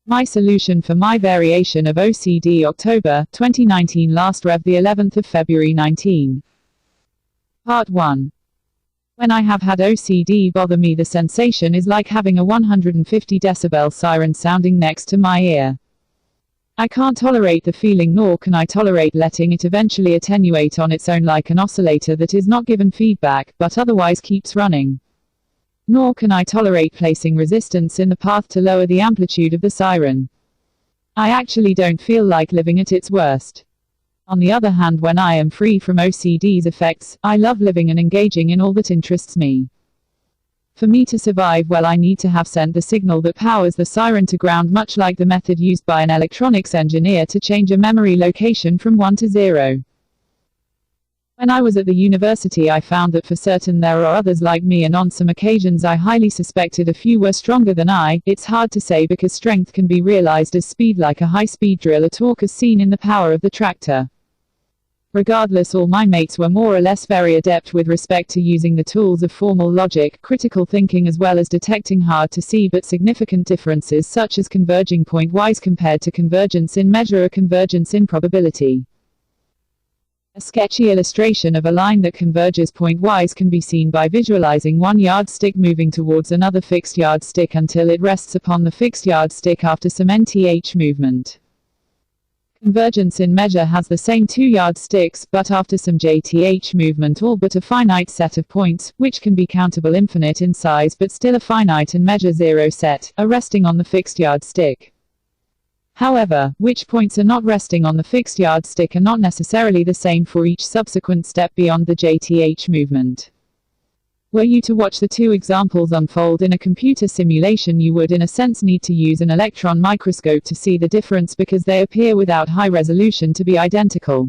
My solution for My Variation of OCD October 2019 last rev the 11th of February 19. Part 1. When I have had OCD bother me, the sensation is like having a 150 decibel siren sounding next to my ear. I can't tolerate the feeling, nor can I tolerate letting it eventually attenuate on its own like an oscillator that is not given feedback but otherwise keeps running. Nor can I tolerate placing resistance in the path to lower the amplitude of the siren. I actually don't feel like living at its worst. On the other hand, when I am free from OCD's effects, I love living and engaging in all that interests me. For me to survive well, I need to have sent the signal that powers the siren to ground, much like the method used by an electronics engineer to change a memory location from 1 to 0. When I was at the university, I found that for certain there are others like me, and on some occasions I highly suspected a few were stronger than I. It's hard to say because strength can be realized as speed, like a high-speed drill, or torque as seen in the power of the tractor. Regardless, all my mates were more or less very adept with respect to using the tools of formal logic, critical thinking, as well as detecting hard to see but significant differences such as converging point-wise compared to convergence in measure or convergence in probability. A sketchy illustration of a line that converges point-wise can be seen by visualizing one yardstick moving towards another fixed yardstick until it rests upon the fixed yardstick after some nth movement. Convergence in measure has the same two yardsticks, but after some jth movement, all but a finite set of points, which can be countable infinite in size but still a finite and measure zero set, are resting on the fixed yardstick. However, which points are not resting on the fixed yardstick are not necessarily the same for each subsequent step beyond the jth movement. Were you to watch the two examples unfold in a computer simulation, you would in a sense need to use an electron microscope to see the difference, because they appear without high resolution to be identical.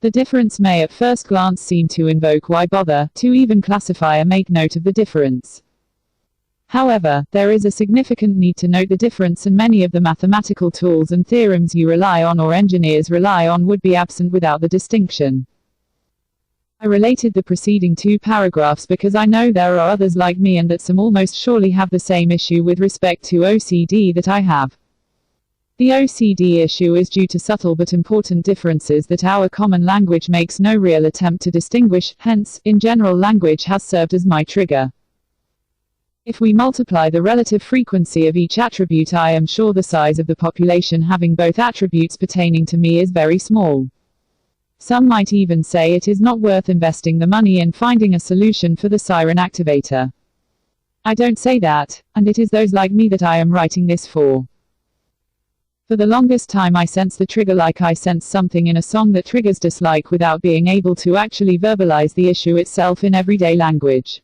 The difference may at first glance seem to invoke why bother to even classify or make note of the difference. However, there is a significant need to note the difference, and many of the mathematical tools and theorems you rely on or engineers rely on would be absent without the distinction. I related the preceding two paragraphs because I know there are others like me, and that some almost surely have the same issue with respect to OCD that I have. The OCD issue is due to subtle but important differences that our common language makes no real attempt to distinguish, hence, in general, language has served as my trigger. If we multiply the relative frequency of each attribute, I am sure the size of the population having both attributes pertaining to me is very small. Some might even say it is not worth investing the money in finding a solution for the siren activator. I don't say that, and it is those like me that I am writing this for. For the longest time I sensed the trigger like I sense something in a song that triggers dislike, without being able to actually verbalize the issue itself in everyday language.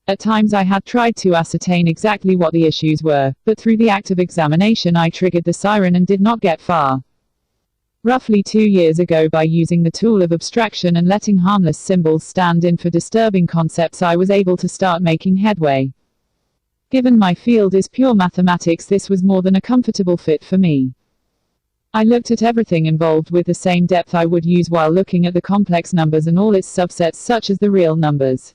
At times I had tried to ascertain exactly what the issues were, but through the act of examination I triggered the siren and did not get far. Roughly 2 years ago, by using the tool of abstraction and letting harmless symbols stand in for disturbing concepts, I was able to start making headway. Given my field is pure mathematics, this was more than a comfortable fit for me. I looked at everything involved with the same depth I would use while looking at the complex numbers and all its subsets, such as the real numbers,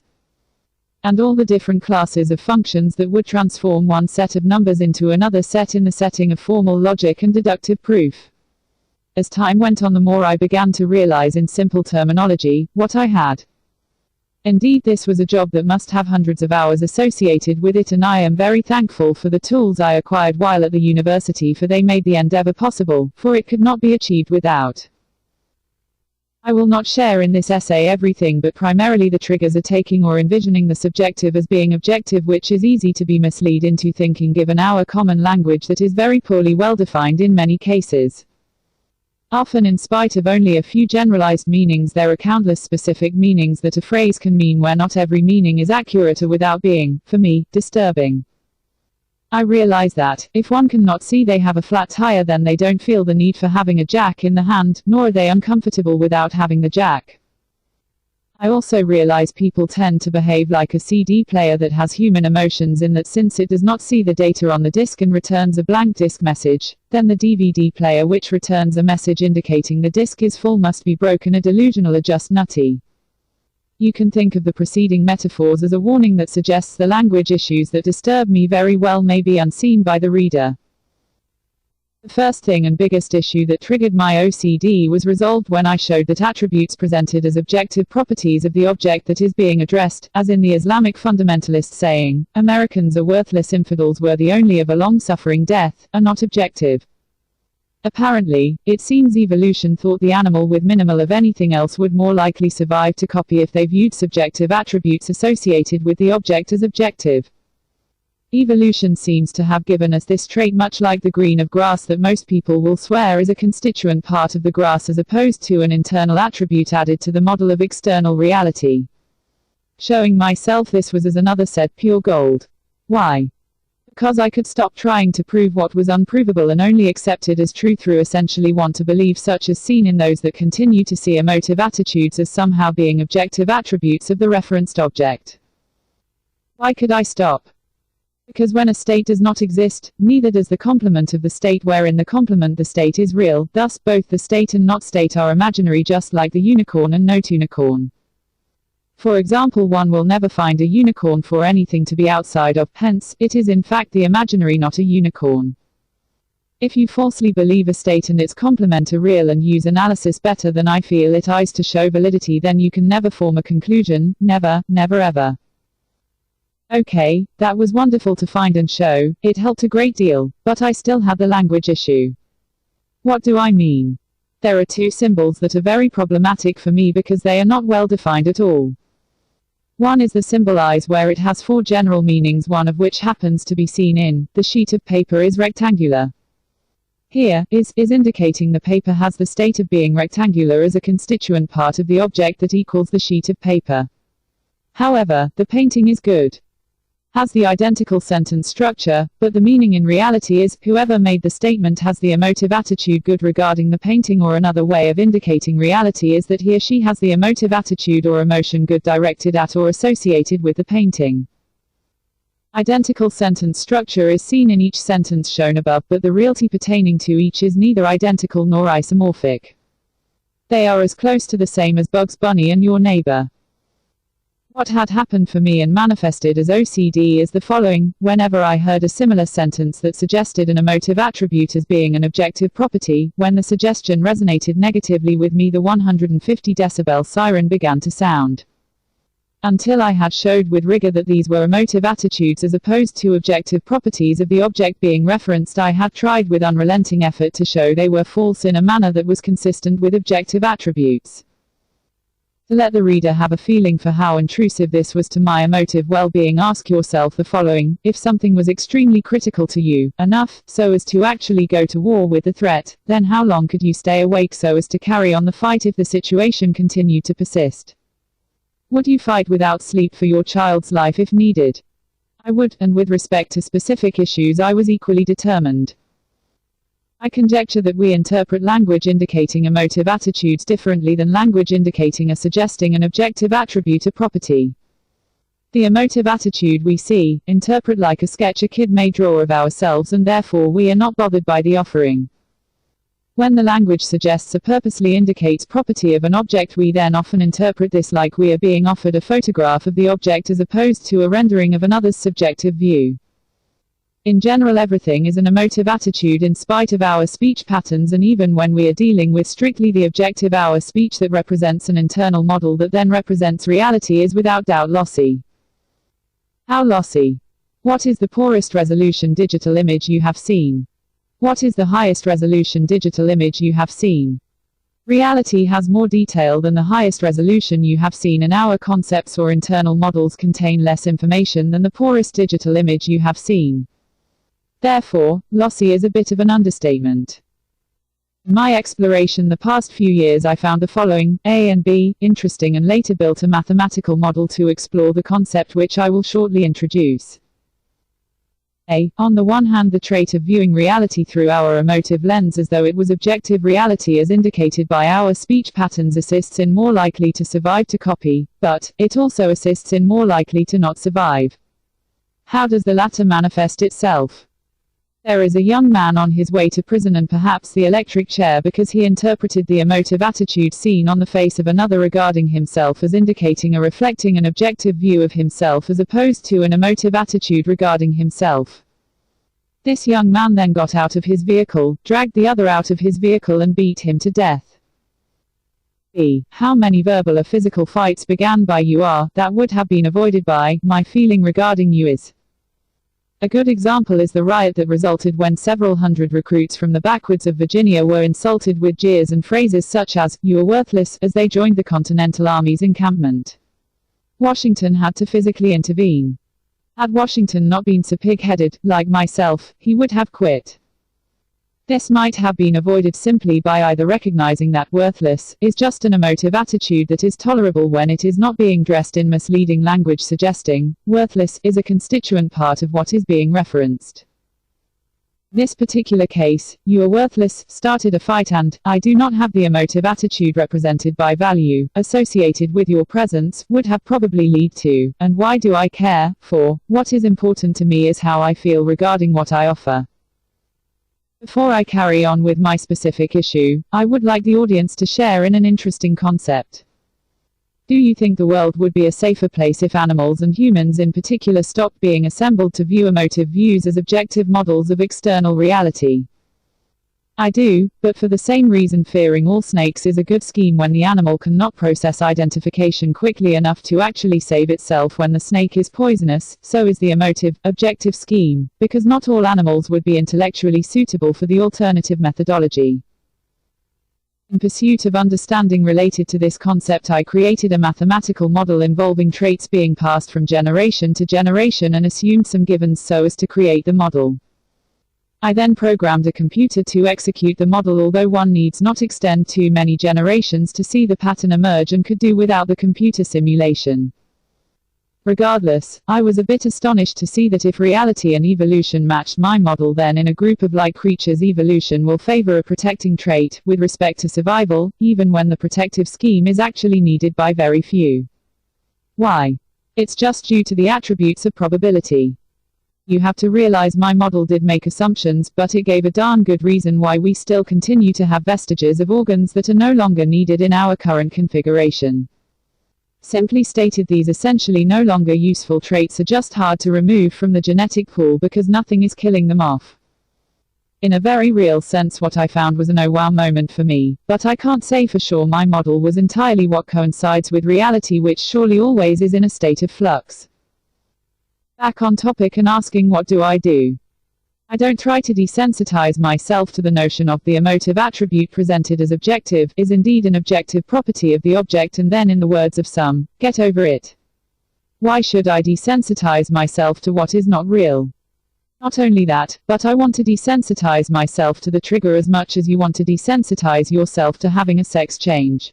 and all the different classes of functions that would transform one set of numbers into another set in the setting of formal logic and deductive proof. As time went on, the more I began to realize in simple terminology what I had. Indeed, this was a job that must have hundreds of hours associated with it, and I am very thankful for the tools I acquired while at the university, for they made the endeavor possible, for it could not be achieved without. I will not share in this essay everything, but primarily the triggers are taking or envisioning the subjective as being objective, which is easy to be misled into thinking given our common language that is very poorly well defined in many cases. Often, in spite of only a few generalized meanings, there are countless specific meanings that a phrase can mean, where not every meaning is accurate or without being, for me, disturbing. I realize that, if one cannot see they have a flat tire, then they don't feel the need for having a jack in the hand, nor are they uncomfortable without having the jack. I also realize people tend to behave like a CD player that has human emotions, in that since it does not see the data on the disc and returns a blank disc message, then the DVD player, which returns a message indicating the disc is full, must be broken or delusional or just nutty. You can think of the preceding metaphors as a warning that suggests the language issues that disturb me very well may be unseen by the reader. The first thing and biggest issue that triggered my OCD was resolved when I showed that attributes presented as objective properties of the object that is being addressed, as in the Islamic fundamentalist saying, "Americans are worthless infidels worthy only of a long-suffering death," are not objective. Apparently, it seems evolution thought the animal with minimal of anything else would more likely survive to copy if they viewed subjective attributes associated with the object as objective. Evolution seems to have given us this trait, much like the green of grass that most people will swear is a constituent part of the grass as opposed to an internal attribute added to the model of external reality. Showing myself this was, as another said, pure gold. Why? Because I could stop trying to prove what was unprovable and only accept it as true through essentially want to believe, such as seen in those that continue to see emotive attitudes as somehow being objective attributes of the referenced object. Why could I stop? Because when a state does not exist, neither does the complement of the state wherein the complement the state is real, thus both the state and not state are imaginary, just like the unicorn and not unicorn. For example, one will never find a unicorn for anything to be outside of, hence, it is in fact the imaginary, not a unicorn. If you falsely believe a state and its complement are real and use analysis better than I feel it is to show validity, then you can never form a conclusion, never, never ever. Okay, that was wonderful to find and show, it helped a great deal, but I still had the language issue. What do I mean? There are two symbols that are very problematic for me because they are not well defined at all. One is the symbol eyes, where it has four general meanings, one of which happens to be seen in the sheet of paper is rectangular. Here, is indicating the paper has the state of being rectangular as a constituent part of the object that equals the sheet of paper. However, the painting is good. Has the identical sentence structure, but the meaning in reality is, whoever made the statement has the emotive attitude good regarding the painting, or another way of indicating reality is that he or she has the emotive attitude or emotion good directed at or associated with the painting. Identical sentence structure is seen in each sentence shown above, but the reality pertaining to each is neither identical nor isomorphic. They are as close to the same as Bugs Bunny and your neighbor. What had happened for me and manifested as OCD is the following: whenever I heard a similar sentence that suggested an emotive attribute as being an objective property, when the suggestion resonated negatively with me, the 150 decibel siren began to sound. Until I had showed with rigor that these were emotive attitudes as opposed to objective properties of the object being referenced, I had tried with unrelenting effort to show they were false in a manner that was consistent with objective attributes. To let the reader have a feeling for how intrusive this was to my emotive well-being, ask yourself the following: if something was extremely critical to you, enough so as to actually go to war with the threat, then how long could you stay awake so as to carry on the fight if the situation continued to persist? Would you fight without sleep for your child's life if needed? I would, and with respect to specific issues I was equally determined. I conjecture that we interpret language indicating emotive attitudes differently than language indicating or suggesting an objective attribute or property. The emotive attitude we see, interpret like a sketch a kid may draw of ourselves, and therefore we are not bothered by the offering. When the language suggests or purposely indicates property of an object, we then often interpret this like we are being offered a photograph of the object as opposed to a rendering of another's subjective view. In general, everything is an emotive attitude in spite of our speech patterns, and even when we are dealing with strictly the objective, our speech that represents an internal model that then represents reality is without doubt lossy. How lossy? What is the poorest resolution digital image you have seen? What is the highest resolution digital image you have seen? Reality has more detail than the highest resolution you have seen, and our concepts or internal models contain less information than the poorest digital image you have seen. Therefore, lossy is a bit of an understatement. In my exploration the past few years I found the following, A and B, interesting, and later built a mathematical model to explore the concept which I will shortly introduce. A. On the one hand, the trait of viewing reality through our emotive lens as though it was objective reality as indicated by our speech patterns assists in more likely to survive to copy, but it also assists in more likely to not survive. How does the latter manifest itself? There is a young man on his way to prison and perhaps the electric chair because he interpreted the emotive attitude seen on the face of another regarding himself as indicating or reflecting an objective view of himself as opposed to an emotive attitude regarding himself. This young man then got out of his vehicle, dragged the other out of his vehicle and beat him to death. B. How many verbal or physical fights began by "you are" that would have been avoided by "my feeling regarding you is"? A good example is the riot that resulted when several hundred recruits from the backwoods of Virginia were insulted with jeers and phrases such as, "You are worthless," as they joined the Continental Army's encampment. Washington had to physically intervene. Had Washington not been so pig-headed, like myself, he would have quit. This might have been avoided simply by either recognizing that "worthless" is just an emotive attitude that is tolerable when it is not being dressed in misleading language suggesting "worthless" is a constituent part of what is being referenced. This particular case, "you are worthless," started a fight and "I do not have the emotive attitude represented by value associated with your presence" would have probably lead to "and why do I care for what is important to me is how I feel regarding what I offer." Before I carry on with my specific issue, I would like the audience to share in an interesting concept. Do you think the world would be a safer place if animals and humans in particular stopped being assembled to view emotive views as objective models of external reality? I do, but for the same reason fearing all snakes is a good scheme when the animal cannot process identification quickly enough to actually save itself when the snake is poisonous, so is the emotive, objective scheme, because not all animals would be intellectually suitable for the alternative methodology. In pursuit of understanding related to this concept, I created a mathematical model involving traits being passed from generation to generation and assumed some givens so as to create the model. I then programmed a computer to execute the model, although one needs not extend too many generations to see the pattern emerge and could do without the computer simulation. Regardless, I was a bit astonished to see that if reality and evolution matched my model, then in a group of like creatures evolution will favor a protecting trait with respect to survival, even when the protective scheme is actually needed by very few. Why? It's just due to the attributes of probability. You have to realize my model did make assumptions, but it gave a darn good reason why we still continue to have vestiges of organs that are no longer needed in our current configuration. Simply stated, these essentially no longer useful traits are just hard to remove from the genetic pool because nothing is killing them off. In a very real sense, what I found was an oh wow moment for me, but I can't say for sure my model was entirely what coincides with reality, which surely always is in a state of flux. Back on topic and asking what do? I don't try to desensitize myself to the notion of the emotive attribute presented as objective is indeed an objective property of the object, and then in the words of some, get over it. Why should I desensitize myself to what is not real? Not only that, but I want to desensitize myself to the trigger as much as you want to desensitize yourself to having a sex change.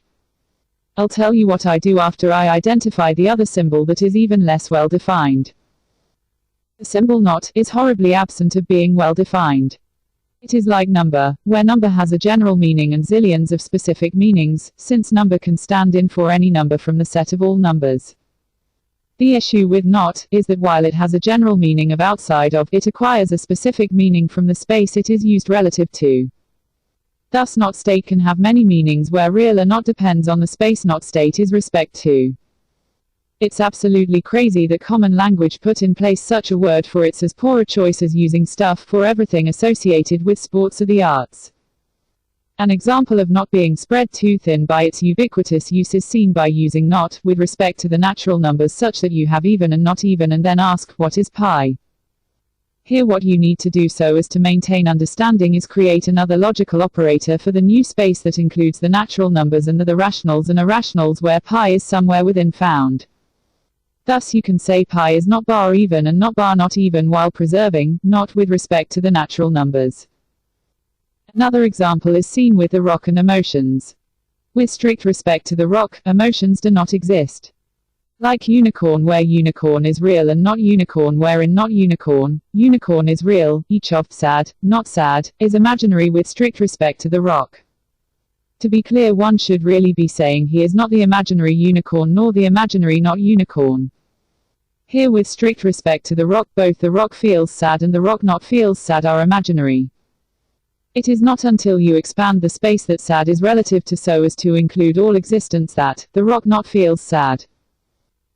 I'll tell you what I do after I identify the other symbol that is even less well defined. The symbol not is horribly absent of being well defined. It is like number, where number has a general meaning and zillions of specific meanings, since number can stand in for any number from the set of all numbers. The issue with not is that while it has a general meaning of outside of, it acquires a specific meaning from the space it is used relative to. Thus not state can have many meanings where real or not depends on the space not state is respect to. It's absolutely crazy that common language put in place such a word for it's as poor a choice as using stuff for everything associated with sports or the arts. An example of not being spread too thin by its ubiquitous use is seen by using not with respect to the natural numbers such that you have even and not even and then ask what is pi. Here what you need to do so as to maintain understanding is create another logical operator for the new space that includes the natural numbers and the rationals and irrationals where pi is somewhere within found. Thus you can say pi is not bar even and not bar not even while preserving not with respect to the natural numbers. Another example is seen with the rock and emotions. With strict respect to the rock, emotions do not exist. Like unicorn where unicorn is real and not unicorn wherein not unicorn, unicorn is real, each of sad, not sad, is imaginary with strict respect to the rock. To be clear, one should really be saying he is not the imaginary unicorn nor the imaginary not unicorn. Here with strict respect to the rock, both the rock feels sad and the rock not feels sad are imaginary. It is not until you expand the space that sad is relative to so as to include all existence that the rock not feels sad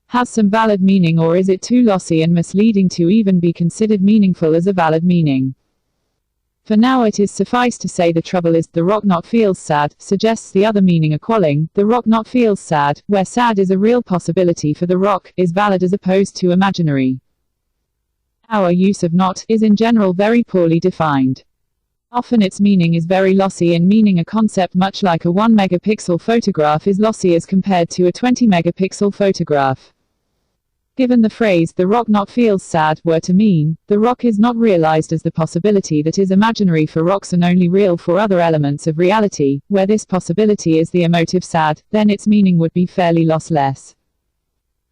has some valid meaning, or is it too lossy and misleading to even be considered meaningful as a valid meaning? For now it is suffice to say the trouble is, the rock not feels sad, suggests the other meaning equaling, the rock not feels sad, where sad is a real possibility for the rock, is valid as opposed to imaginary. Our use of not is in general very poorly defined. Often its meaning is very lossy in meaning a concept, much like a 1 megapixel photograph is lossy as compared to a 20 megapixel photograph. Given the phrase, the rock not feels sad, were to mean, the rock is not realized as the possibility that is imaginary for rocks and only real for other elements of reality, where this possibility is the emotive sad, then its meaning would be fairly lossless.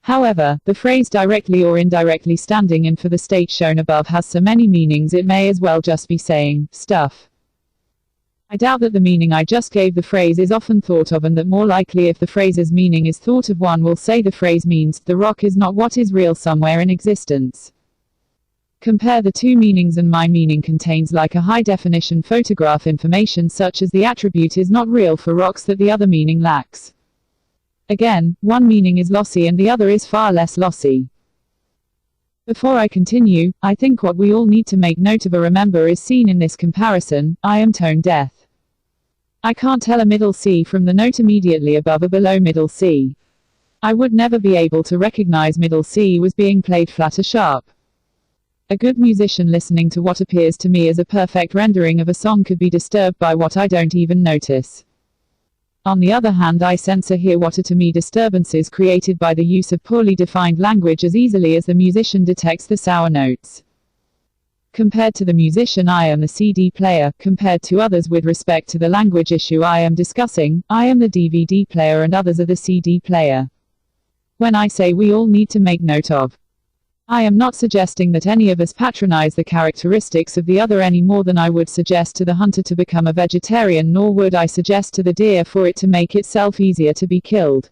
However, the phrase directly or indirectly standing in for the state shown above has so many meanings it may as well just be saying, stuff. I doubt that the meaning I just gave the phrase is often thought of, and that more likely if the phrase's meaning is thought of, one will say the phrase means, the rock is not what is real somewhere in existence. Compare the two meanings, and my meaning contains like a high-definition photograph information such as the attribute is not real for rocks that the other meaning lacks. Again, one meaning is lossy and the other is far less lossy. Before I continue, I think what we all need to make note of or remember is seen in this comparison. I am tone deaf. I can't tell a middle C from the note immediately above or below middle C. I would never be able to recognize middle C was being played flat or sharp. A good musician listening to what appears to me as a perfect rendering of a song could be disturbed by what I don't even notice. On the other hand, I sense or hear what are to me disturbances created by the use of poorly defined language as easily as the musician detects the sour notes. Compared to the musician, I am the CD player. Compared to others with respect to the language issue I am discussing, I am the DVD player and others are the CD player. When I say we all need to make note of, I am not suggesting that any of us patronize the characteristics of the other any more than I would suggest to the hunter to become a vegetarian, nor would I suggest to the deer for it to make itself easier to be killed.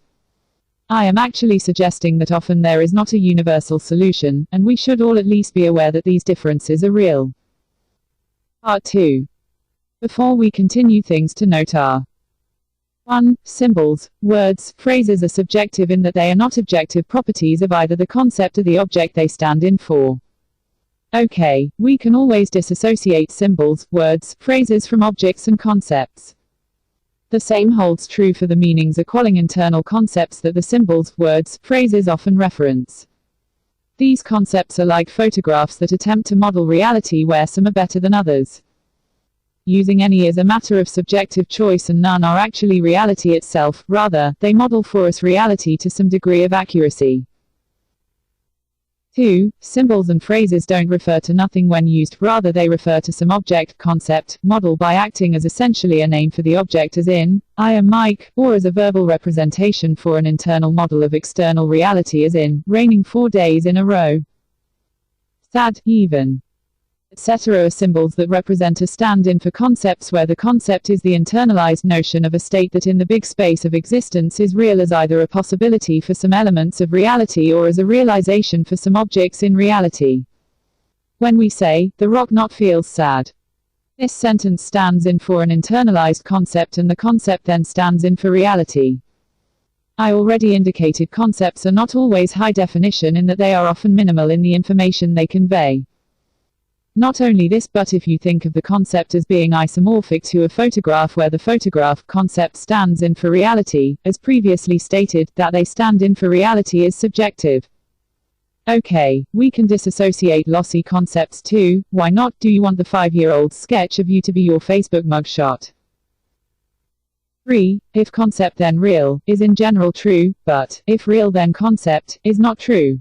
I am actually suggesting that often there is not a universal solution, and we should all at least be aware that these differences are real. Part 2. Before we continue, things to note are: 1. Symbols, words, phrases are subjective in that they are not objective properties of either the concept or the object they stand in for. Okay, we can always disassociate symbols, words, phrases from objects and concepts. The same holds true for the meanings equaling internal concepts that the symbols, words, phrases often reference. These concepts are like photographs that attempt to model reality, where some are better than others. Using any is a matter of subjective choice, and none are actually reality itself, rather, they model for us reality to some degree of accuracy. 2. Symbols and phrases don't refer to nothing when used, rather they refer to some object, concept, model by acting as essentially a name for the object, as in, I am Mike, or as a verbal representation for an internal model of external reality, as in, raining 4 days in a row. Sad, even, etc. are symbols that represent a stand-in for concepts, where the concept is the internalized notion of a state that in the big space of existence is real as either a possibility for some elements of reality or as a realization for some objects in reality. When we say, the rock not feels sad, this sentence stands in for an internalized concept, and the concept then stands in for reality. I already indicated concepts are not always high definition in that they are often minimal in the information they convey. Not only this, but if you think of the concept as being isomorphic to a photograph, where the photograph concept stands in for reality, as previously stated, that they stand in for reality is subjective. Okay, we can disassociate lossy concepts too. Why not? Do you want the 5-year-old sketch of you to be your Facebook mugshot? 3. If concept then real, is in general true, but, if real then concept, is not true.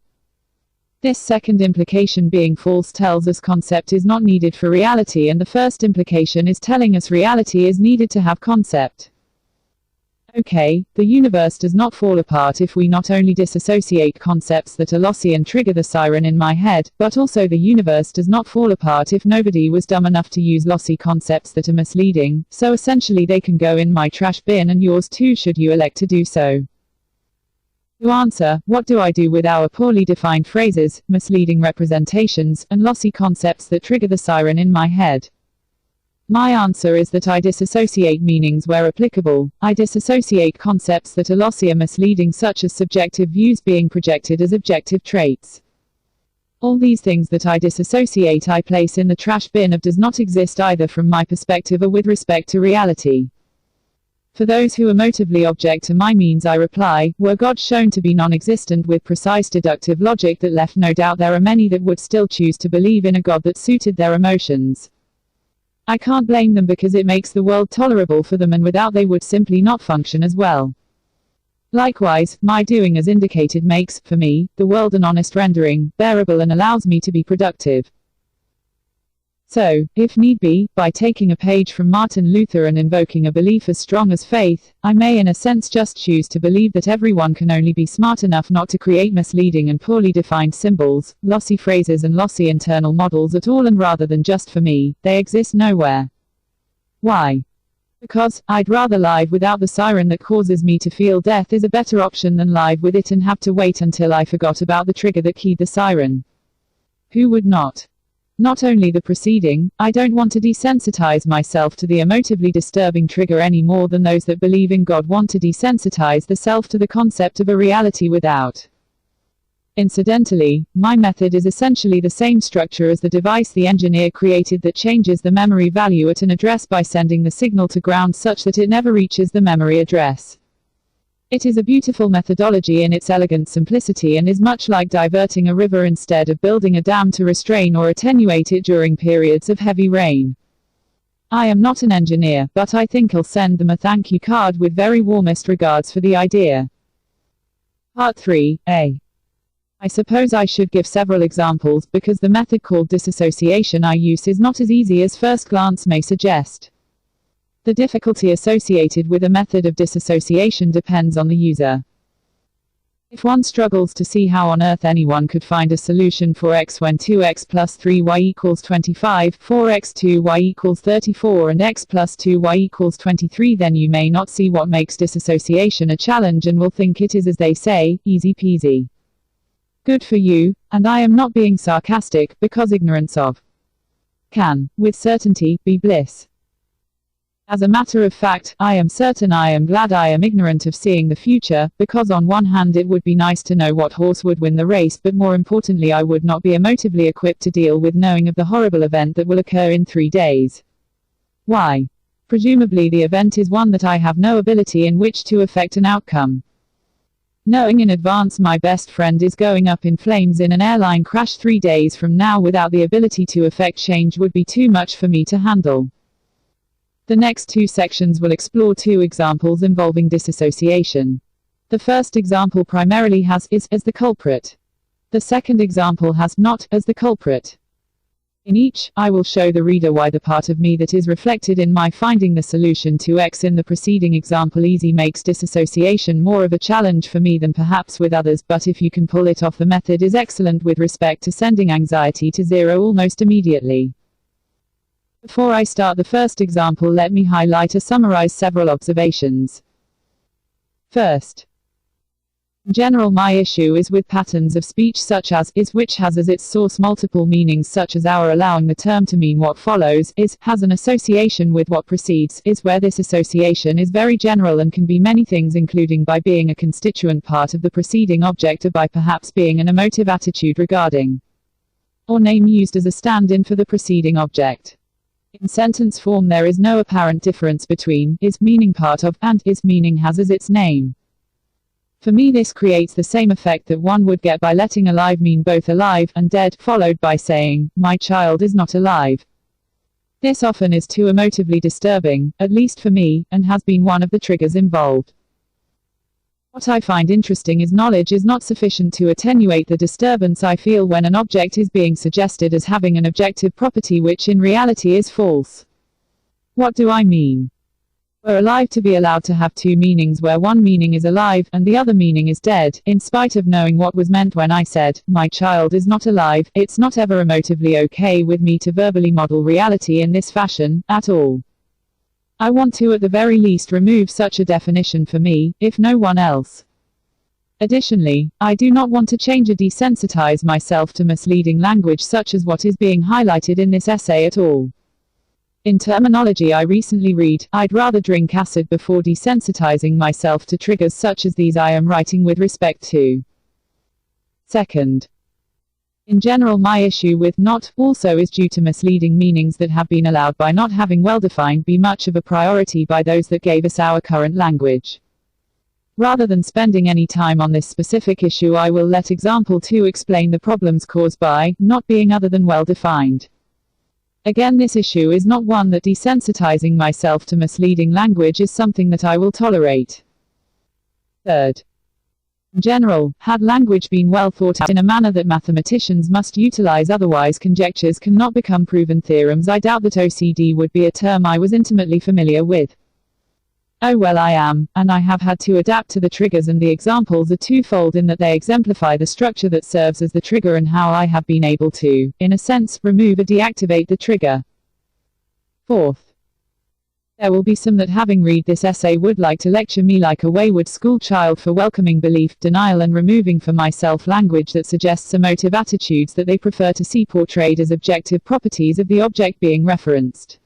This second implication being false tells us concept is not needed for reality, and the first implication is telling us reality is needed to have concept. Okay, the universe does not fall apart if we not only disassociate concepts that are lossy and trigger the siren in my head, but also the universe does not fall apart if nobody was dumb enough to use lossy concepts that are misleading, so essentially they can go in my trash bin and yours too should you elect to do so. To answer, what do I do with our poorly defined phrases, misleading representations, and lossy concepts that trigger the siren in my head? My answer is that I disassociate meanings where applicable. I disassociate concepts that are lossy or misleading, such as subjective views being projected as objective traits. All these things that I disassociate I place in the trash bin of does not exist either from my perspective or with respect to reality. For those who emotively object to my means I reply, were God shown to be non-existent with precise deductive logic that left no doubt, there are many that would still choose to believe in a God that suited their emotions. I can't blame them because it makes the world tolerable for them, and without they would simply not function as well. Likewise, my doing as indicated makes, for me, the world an honest rendering, bearable, and allows me to be productive. So, if need be, by taking a page from Martin Luther and invoking a belief as strong as faith, I may in a sense just choose to believe that everyone can only be smart enough not to create misleading and poorly defined symbols, lossy phrases and lossy internal models at all, and rather than just for me, they exist nowhere. Why? Because, I'd rather live without the siren that causes me to feel death is a better option than live with it and have to wait until I forgot about the trigger that keyed the siren. Who would not? Not only the preceding, I don't want to desensitize myself to the emotively disturbing trigger any more than those that believe in God want to desensitize the self to the concept of a reality without. Incidentally, my method is essentially the same structure as the device the engineer created that changes the memory value at an address by sending the signal to ground such that it never reaches the memory address. It is a beautiful methodology in its elegant simplicity and is much like diverting a river instead of building a dam to restrain or attenuate it during periods of heavy rain. I am not an engineer, but I think I'll send them a thank you card with very warmest regards for the idea. Part 3a. I suppose I should give several examples because the method called disassociation I use is not as easy as first glance may suggest. The difficulty associated with a method of disassociation depends on the user. If one struggles to see how on earth anyone could find a solution for x when 2x plus 3y equals 25, 4x 2y equals 34 and x plus 2y equals 23, then you may not see what makes disassociation a challenge and will think it is, as they say, easy peasy. Good for you, and I am not being sarcastic, because ignorance of can, with certainty, be bliss. As a matter of fact, I am certain I am glad I am ignorant of seeing the future, because on one hand it would be nice to know what horse would win the race, but more importantly I would not be emotively equipped to deal with knowing of the horrible event that will occur in 3 days. Why? Presumably the event is one that I have no ability in which to affect an outcome. Knowing in advance my best friend is going up in flames in an airline crash 3 days from now without the ability to affect change would be too much for me to handle. The next 2 sections will explore 2 examples involving disassociation. The first example primarily has is as the culprit. The second example has not as the culprit. In each, I will show the reader why the part of me that is reflected in my finding the solution to X in the preceding example easy makes disassociation more of a challenge for me than perhaps with others, but if you can pull it off, the method is excellent with respect to sending anxiety to zero almost immediately. Before I start the first example, let me highlight or summarize several observations. First, in general, my issue is with patterns of speech such as is, which has as its source multiple meanings, such as our allowing the term to mean what follows, is, has an association with what precedes, is, where this association is very general and can be many things, including by being a constituent part of the preceding object or by perhaps being an emotive attitude regarding or name used as a stand-in for the preceding object. In sentence form there is no apparent difference between is meaning part of and is meaning has as its name. For me this creates the same effect that one would get by letting alive mean both alive and dead, followed by saying, my child is not alive. This often is too emotively disturbing, at least for me, and has been one of the triggers involved. What I find interesting is knowledge is not sufficient to attenuate the disturbance I feel when an object is being suggested as having an objective property which in reality is false. What do I mean? We're alive to be allowed to have 2 meanings where one meaning is alive and the other meaning is dead, in spite of knowing what was meant when I said, my child is not alive. It's not ever emotively okay with me to verbally model reality in this fashion, at all. I want to at the very least remove such a definition for me, if no one else. Additionally, I do not want to change or desensitize myself to misleading language such as what is being highlighted in this essay at all. In terminology I recently read, I'd rather drink acid before desensitizing myself to triggers such as these I am writing with respect to. Second, In general, my issue with not also is due to misleading meanings that have been allowed by not having well-defined be much of a priority by those that gave us our current language. Rather than spending any time on this specific issue, I will let example 2 explain the problems caused by not being other than well-defined. Again, this issue is not one that desensitizing myself to misleading language is something that I will tolerate. Third, in general, had language been well thought out in a manner that mathematicians must utilize, otherwise conjectures cannot become proven theorems, I doubt that OCD would be a term I was intimately familiar with. Oh well, I am, and I have had to adapt to the triggers, and the examples are twofold in that they exemplify the structure that serves as the trigger and how I have been able to, in a sense, remove or deactivate the trigger. Fourth, there will be some that, having read this essay, would like to lecture me like a wayward school child for welcoming belief, denial and removing for myself language that suggests emotive attitudes that they prefer to see portrayed as objective properties of the object being referenced.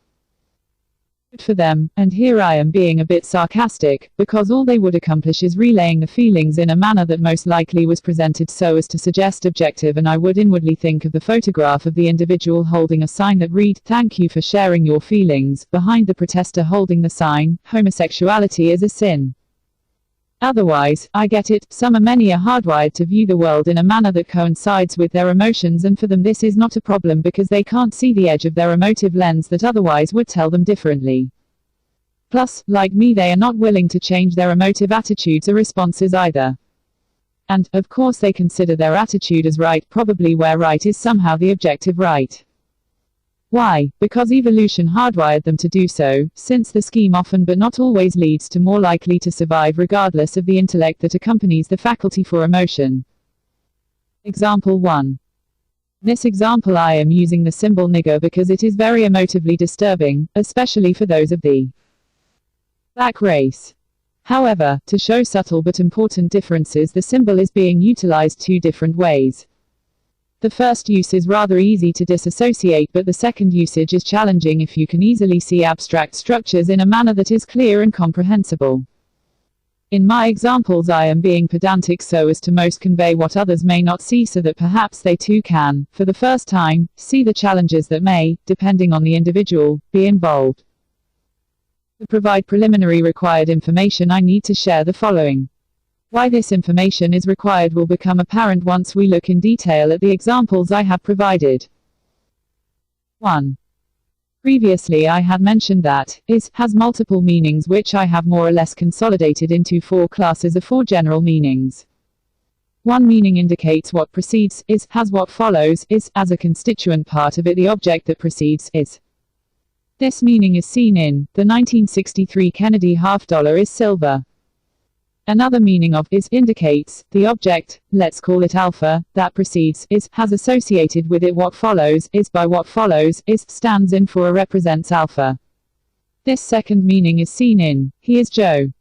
Good for them, and here I am being a bit sarcastic, because all they would accomplish is relaying the feelings in a manner that most likely was presented so as to suggest objective, and I would inwardly think of the photograph of the individual holding a sign that read, "Thank you for sharing your feelings," behind the protester holding the sign, "Homosexuality is a sin." Otherwise, I get it, some or many are hardwired to view the world in a manner that coincides with their emotions, and for them this is not a problem because they can't see the edge of their emotive lens that otherwise would tell them differently. Plus, like me, they are not willing to change their emotive attitudes or responses either. And, of course, they consider their attitude as right, probably where right is somehow the objective right. Why? Because evolution hardwired them to do so, since the scheme often but not always leads to more likely to survive regardless of the intellect that accompanies the faculty for emotion. Example 1. In this example I am using the symbol nigger because it is very emotively disturbing, especially for those of the black race. However, to show subtle but important differences, the symbol is being utilized 2 different ways. The first use is rather easy to disassociate, but the second usage is challenging if you can easily see abstract structures in a manner that is clear and comprehensible. In my examples I am being pedantic so as to most convey what others may not see, so that perhaps they too can, for the first time, see the challenges that may, depending on the individual, be involved. To provide preliminary required information, I need to share the following. Why this information is required will become apparent once we look in detail at the examples I have provided. 1. Previously I had mentioned that is has multiple meanings, which I have more or less consolidated into 4 classes of 4 general meanings. One meaning indicates what precedes is, has what follows is, as a constituent part of it the object that precedes is. This meaning is seen in the 1963 Kennedy half dollar is silver. Another meaning of is indicates the object, let's call it alpha, that precedes is, has associated with it what follows is, by what follows is, stands in for or represents alpha. This second meaning is seen in he is Joe.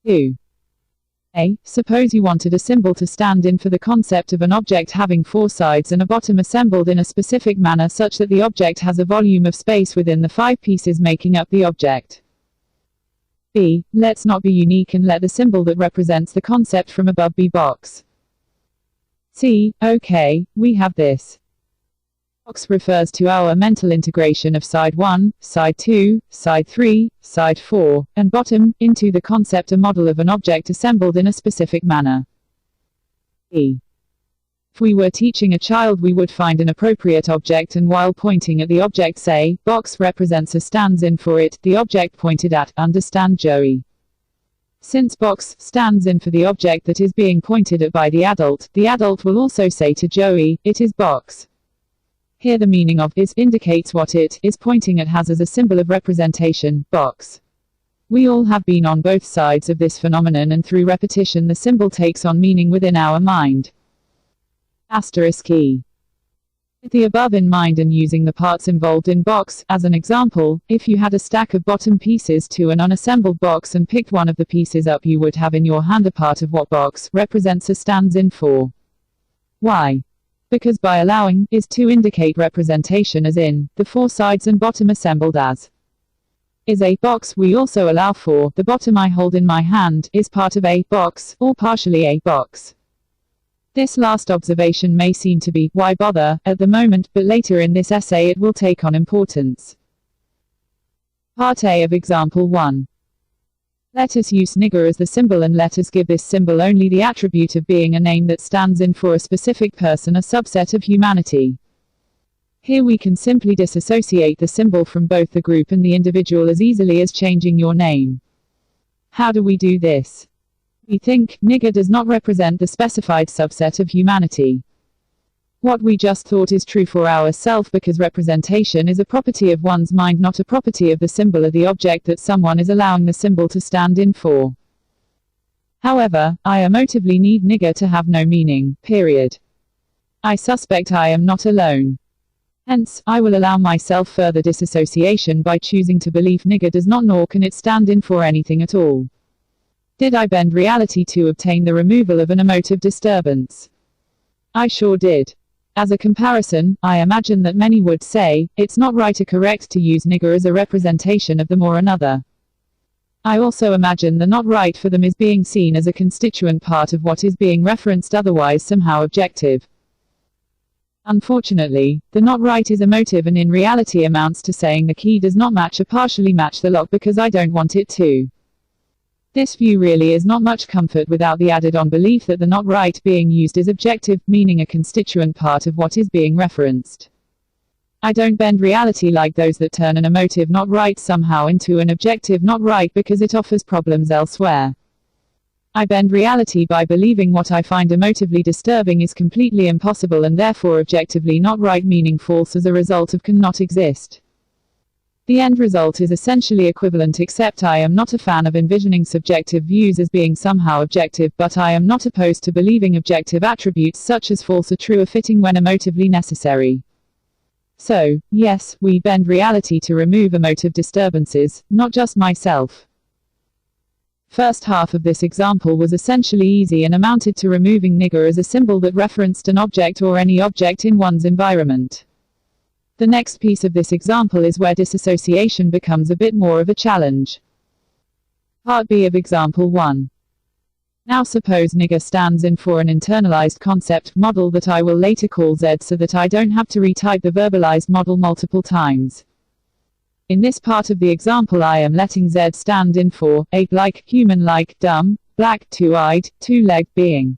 2. A. Suppose you wanted a symbol to stand in for the concept of an object having 4 sides and a bottom assembled in a specific manner such that the object has a volume of space within the 5 pieces making up the object. B. Let's not be unique and let the symbol that represents the concept from above be box. C. Okay, we have this. Box refers to our mental integration of side 1, side 2, side 3, side 4, and bottom, into the concept or model of an object assembled in a specific manner. E. If we were teaching a child, we would find an appropriate object and while pointing at the object say, box represents or stands in for it, the object pointed at, understand Joey. Since box stands in for the object that is being pointed at by the adult will also say to Joey, it is box. Here the meaning of is indicates what it is pointing at has as a symbol of representation, box. We all have been on both sides of this phenomenon, and through repetition the symbol takes on meaning within our mind. Asterisk E. With the above in mind and using the parts involved in box as an example, if you had a stack of bottom pieces to an unassembled box and picked one of the pieces up, you would have in your hand a part of what box represents or stands in for. Why? Because by allowing is to indicate representation as in the 4 sides and bottom assembled as is a box, we also allow for the bottom I hold in my hand is part of a box or partially a box. This last observation may seem to be, why bother, at the moment, but later in this essay it will take on importance. Part A of Example 1. Let us use nigger as the symbol and let us give this symbol only the attribute of being a name that stands in for a specific person, a subset of humanity. Here we can simply disassociate the symbol from both the group and the individual as easily as changing your name. How do we do this? We think, nigger does not represent the specified subset of humanity. What we just thought is true for ourselves because representation is a property of one's mind, not a property of the symbol or the object that someone is allowing the symbol to stand in for. However, I emotively need nigger to have no meaning, period. I suspect I am not alone. Hence, I will allow myself further disassociation by choosing to believe nigger does not nor can it stand in for anything at all. Did I bend reality to obtain the removal of an emotive disturbance? I sure did. As a comparison, I imagine that many would say, it's not right or correct to use nigger as a representation of them or another. I also imagine the not right for them is being seen as a constituent part of what is being referenced, otherwise somehow objective. Unfortunately, the not right is emotive and in reality amounts to saying the key does not match or partially match the lock because I don't want it to. This view really is not much comfort without the added-on belief that the not right being used is objective, meaning a constituent part of what is being referenced. I don't bend reality like those that turn an emotive not right somehow into an objective not right because it offers problems elsewhere. I bend reality by believing what I find emotively disturbing is completely impossible and therefore objectively not right, meaning false as a result of cannot exist. The end result is essentially equivalent, except I am not a fan of envisioning subjective views as being somehow objective, but I am not opposed to believing objective attributes such as false or true are fitting when emotively necessary. So, yes, we bend reality to remove emotive disturbances, not just myself. First half of this example was essentially easy and amounted to removing nigger as a symbol that referenced an object or any object in one's environment. The next piece of this example is where disassociation becomes a bit more of a challenge. Part B of Example 1. Now suppose nigger stands in for an internalized concept model that I will later call Z so that I don't have to retype the verbalized model multiple times. In this part of the example I am letting Z stand in for ape-like, human-like, dumb, black, two-eyed, two-legged being.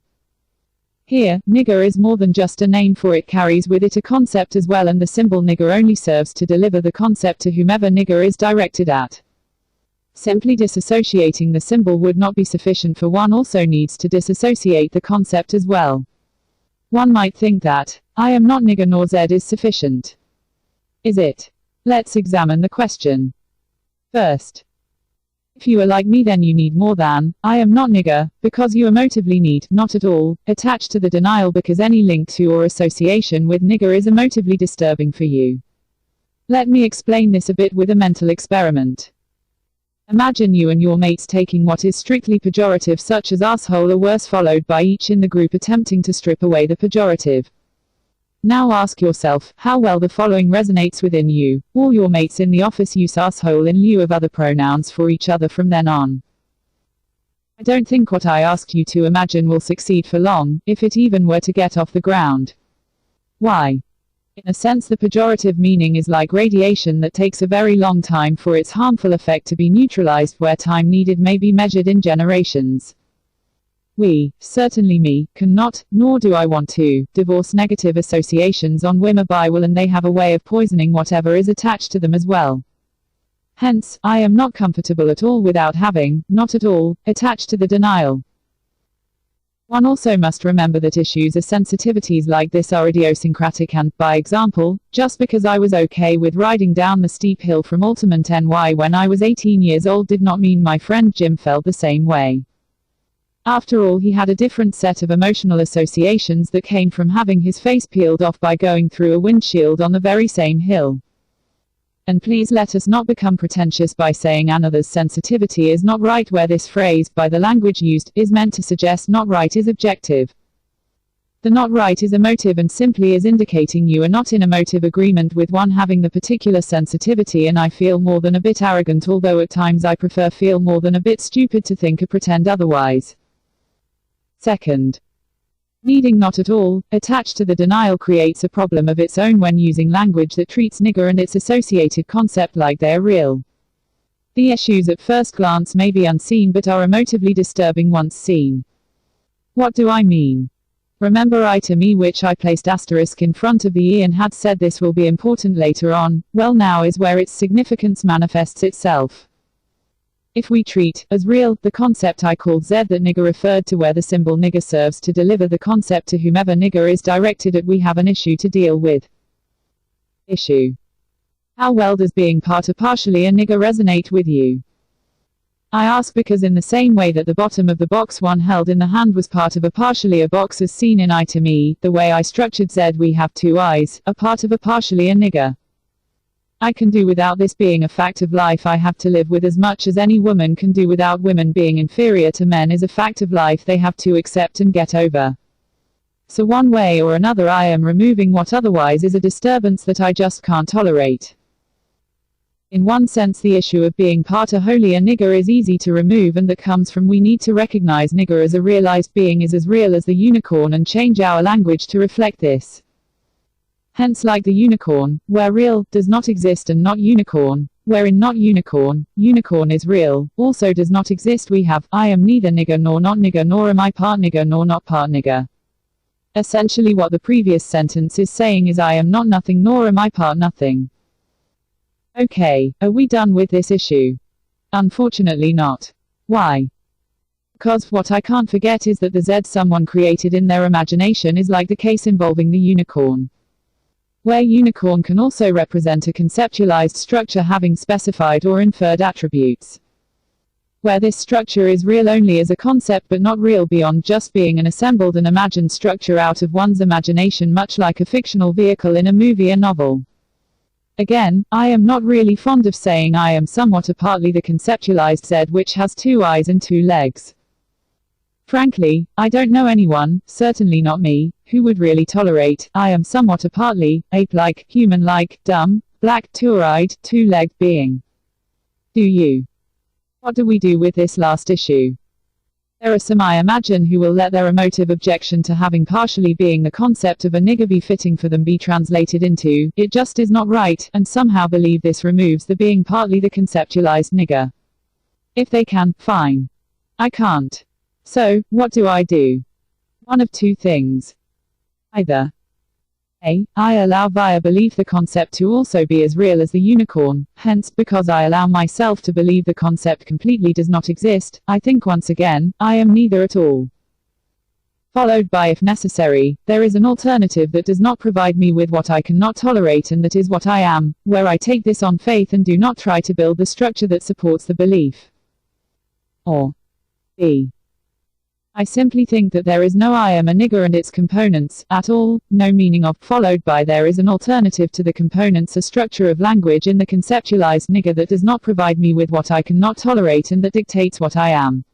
Here, nigger is more than just a name, for it carries with it a concept as well, and the symbol nigger only serves to deliver the concept to whomever nigger is directed at. Simply disassociating the symbol would not be sufficient, for one also needs to disassociate the concept as well. One might think that, I am not nigger nor Z is sufficient. Is it? Let's examine the question. First, if you are like me, then you need more than, I am not nigger, because you emotively need, not at all, attached to the denial because any link to or association with nigger is emotively disturbing for you. Let me explain this a bit with a mental experiment. Imagine you and your mates taking what is strictly pejorative such as asshole or worse, followed by each in the group attempting to strip away the pejorative. Now ask yourself, how well the following resonates within you. All your mates in the office use asshole in lieu of other pronouns for each other from then on. I don't think what I asked you to imagine will succeed for long, if it even were to get off the ground. Why? In a sense, the pejorative meaning is like radiation that takes a very long time for its harmful effect to be neutralized, where time needed may be measured in generations. We, certainly me, cannot, nor do I want to, divorce negative associations on whim or by will, and they have a way of poisoning whatever is attached to them as well. Hence, I am not comfortable at all without having, not at all, attached to the denial. One also must remember that issues or sensitivities like this are idiosyncratic and, by example, just because I was okay with riding down the steep hill from Altamont NY when I was 18 years old did not mean my friend Jim felt the same way. After all, he had a different set of emotional associations that came from having his face peeled off by going through a windshield on the very same hill. And please let us not become pretentious by saying another's sensitivity is not right, where this phrase, by the language used, is meant to suggest not right is objective. The not right is emotive and simply is indicating you are not in emotive agreement with one having the particular sensitivity, and I feel more than a bit arrogant, although at times I prefer feel more than a bit stupid to think or pretend otherwise. Second, Needing not at all, attached to the denial creates a problem of its own when using language that treats nigger and its associated concept like they're real. The issues at first glance may be unseen but are emotively disturbing once seen. What do I mean? Remember item E, which I placed asterisk in front of the E and had said this will be important later on? Well, now is where its significance manifests itself. If we treat as real the concept I called Z that nigger referred to, where the symbol nigger serves to deliver the concept to whomever nigger is directed at, we have an issue to deal with. Issue. How well does being part or partially a nigger resonate with you? I ask because in the same way that the bottom of the box one held in the hand was part of a partially a box as seen in item E, the way I structured Z we have two eyes, a part of a partially a nigger. I can do without this being a fact of life I have to live with, as much as any woman can do without women being inferior to men is a fact of life they have to accept and get over. So one way or another I am removing what otherwise is a disturbance that I just can't tolerate. In one sense the issue of being part or wholly a nigger is easy to remove, and that comes from we need to recognize nigger as a realized being is as real as the unicorn and change our language to reflect this. Hence, like the unicorn, where real does not exist and not unicorn, wherein not unicorn, unicorn is real, also does not exist, we have I am neither nigger nor not nigger, nor am I part nigger nor not part nigger. Essentially what the previous sentence is saying is I am not nothing nor am I part nothing. Okay, are we done with this issue? Unfortunately not. Why? Because what I can't forget is that the Z someone created in their imagination is like the case involving the unicorn, where unicorn can also represent a conceptualized structure having specified or inferred attributes, where this structure is real only as a concept but not real beyond just being an assembled and imagined structure out of one's imagination, much like a fictional vehicle in a movie or novel. Again, I am not really fond of saying I am somewhat or partly the conceptualized Z which has two eyes and two legs. Frankly, I don't know anyone, certainly not me, who would really tolerate I am somewhat or partly, ape-like, human-like, dumb, black, two-eyed, two-legged being. Do you? What do we do with this last issue? There are some I imagine who will let their emotive objection to having partially being the concept of a nigger be fitting for them be translated into it just is not right, and somehow believe this removes the being partly the conceptualized nigger. If they can, fine. I can't. So, what do I do? One of two things. Either A. I allow via belief the concept to also be as real as the unicorn, hence, because I allow myself to believe the concept completely does not exist, I think once again, I am neither at all. Followed by, if necessary, there is an alternative that does not provide me with what I cannot tolerate and that is what I am, where I take this on faith and do not try to build the structure that supports the belief. Or B. I simply think that there is no I am a nigger and its components, at all, no meaning of, followed by there is an alternative to the components, a structure of language in the conceptualized nigger that does not provide me with what I cannot tolerate and that dictates what I am.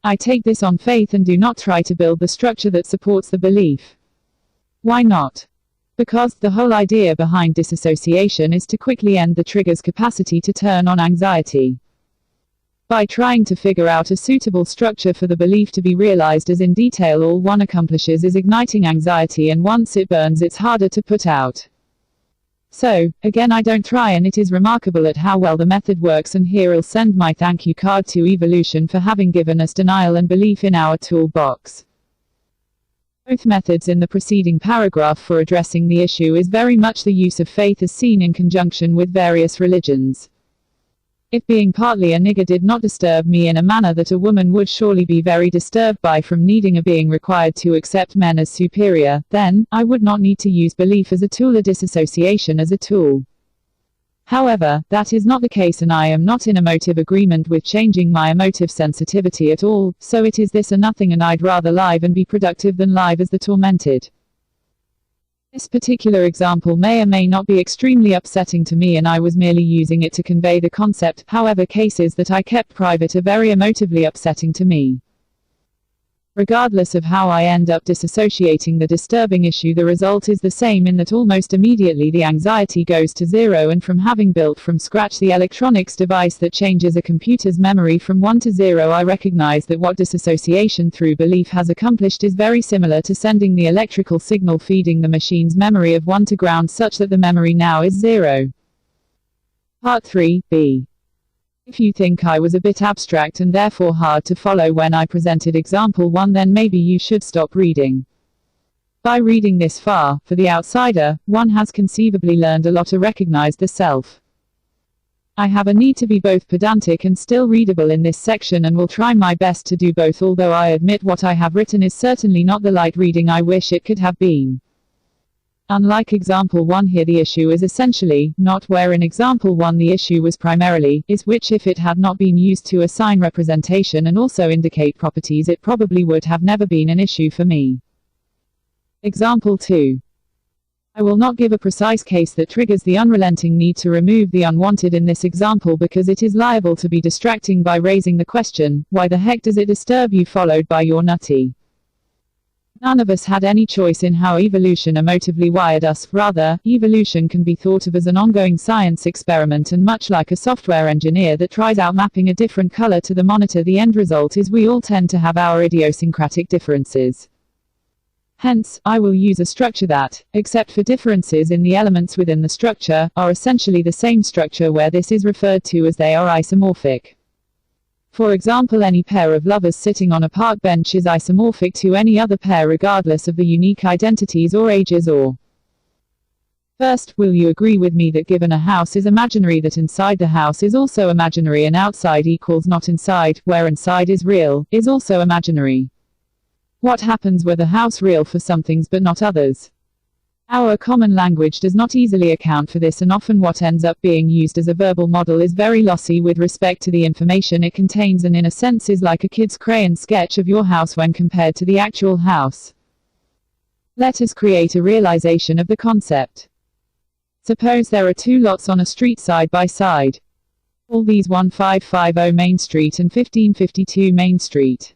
I take this on faith and do not try to build the structure that supports the belief. Why not? Because the whole idea behind disassociation is to quickly end the trigger's capacity to turn on anxiety. By trying to figure out a suitable structure for the belief to be realized as in detail, all one accomplishes is igniting anxiety, and once it burns it's harder to put out. So, again, I don't try, and it is remarkable at how well the method works, and here I'll send my thank you card to evolution for having given us denial and belief in our toolbox. Both methods in the preceding paragraph for addressing the issue is very much the use of faith as seen in conjunction with various religions. If being partly a nigger did not disturb me in a manner that a woman would surely be very disturbed by from needing a being required to accept men as superior, then, I would not need to use belief as a tool or disassociation as a tool. However, that is not the case, and I am not in emotive agreement with changing my emotive sensitivity at all, so it is this or nothing, and I'd rather live and be productive than live as the tormented. This particular example may or may not be extremely upsetting to me, and I was merely using it to convey the concept. However, cases that I kept private are very emotively upsetting to me. Regardless of how I end up disassociating the disturbing issue, the result is the same in that almost immediately the anxiety goes to zero, and from having built from scratch the electronics device that changes a computer's memory from 1 to 0, I recognize that what disassociation through belief has accomplished is very similar to sending the electrical signal feeding the machine's memory of 1 to ground, such that the memory now is 0. Part 3b. If you think I was a bit abstract and therefore hard to follow when I presented example 1, then maybe you should stop reading. By reading this far, for the outsider, one has conceivably learned a lot to recognize the self. I have a need to be both pedantic and still readable in this section, and will try my best to do both, although I admit what I have written is certainly not the light reading I wish it could have been. Unlike example 1, here the issue is essentially not where in example 1 the issue was primarily is, which if it had not been used to assign representation and also indicate properties, it probably would have never been an issue for me. Example 2. I will not give a precise case that triggers the unrelenting need to remove the unwanted in this example, because it is liable to be distracting by raising the question, why the heck does it disturb you, followed by your nutty. None of us had any choice in how evolution emotively wired us. Rather, evolution can be thought of as an ongoing science experiment, and much like a software engineer that tries out mapping a different color to the monitor, the end result is we all tend to have our idiosyncratic differences. Hence, I will use a structure that, except for differences in the elements within the structure, are essentially the same structure, where this is referred to as they are isomorphic. For example, any pair of lovers sitting on a park bench is isomorphic to any other pair regardless of the unique identities or ages or. First, will you agree with me that given a house is imaginary, that inside the house is also imaginary, and outside equals not inside, where inside is real, is also imaginary? What happens were the house real for some things but not others? Our common language does not easily account for this, and often what ends up being used as a verbal model is very lossy with respect to the information it contains, and in a sense is like a kid's crayon sketch of your house when compared to the actual house. Let us create a realization of the concept. Suppose there are two lots on a street side by side. All these 1550 Main Street and 1552 Main Street.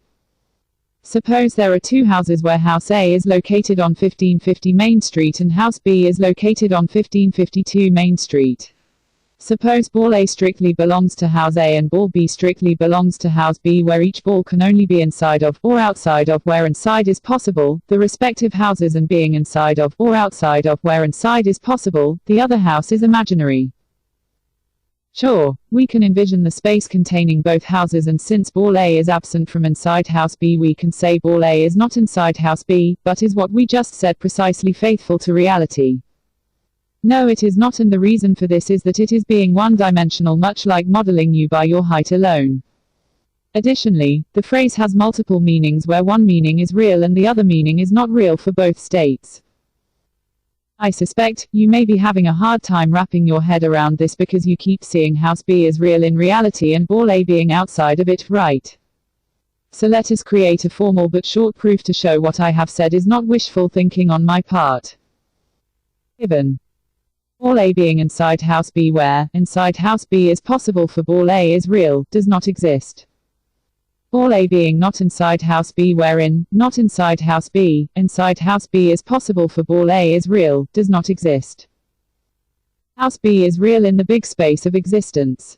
Suppose there are two houses where house A is located on 1550 Main Street and house B is located on 1552 Main Street. Suppose ball A strictly belongs to house A and ball B strictly belongs to house B, where each ball can only be inside of or outside of where inside is possible the respective houses, and being inside of or outside of where inside is possible the other house is imaginary. Sure, we can envision the space containing both houses, and since ball A is absent from inside house B, we can say ball A is not inside house B, but is what we just said precisely faithful to reality? No, it is not, and the reason for this is that it is being one-dimensional, much like modeling you by your height alone. Additionally, the phrase has multiple meanings, where one meaning is real and the other meaning is not real for both states. I suspect you may be having a hard time wrapping your head around this, because you keep seeing house B as real in reality and ball A being outside of it, right? So let us create a formal but short proof to show what I have said is not wishful thinking on my part. Given ball A being inside house B, where inside house B is possible for ball A is real, does not exist. Ball A being not inside house B, wherein not inside house B is possible for ball A is real, does not exist. House B is real in the big space of existence.